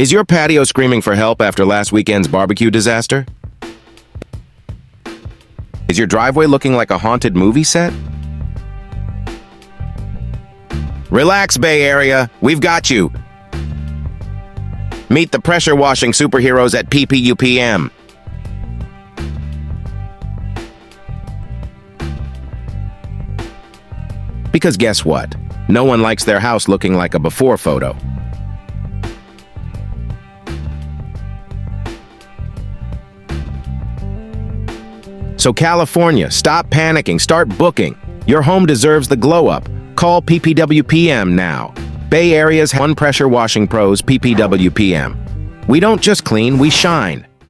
Is your patio screaming for help after last weekend's barbecue disaster? Is your driveway looking like a haunted movie set? Relax, Bay Area. We've got you. Meet the pressure washing superheroes at PPWPM. Because guess what? No one likes their house looking like a before photo. So California, stop panicking, start booking. Your home deserves the glow up. Call PPWPM now. Bay Area's one pressure washing pros, PPWPM. We don't just clean, we shine.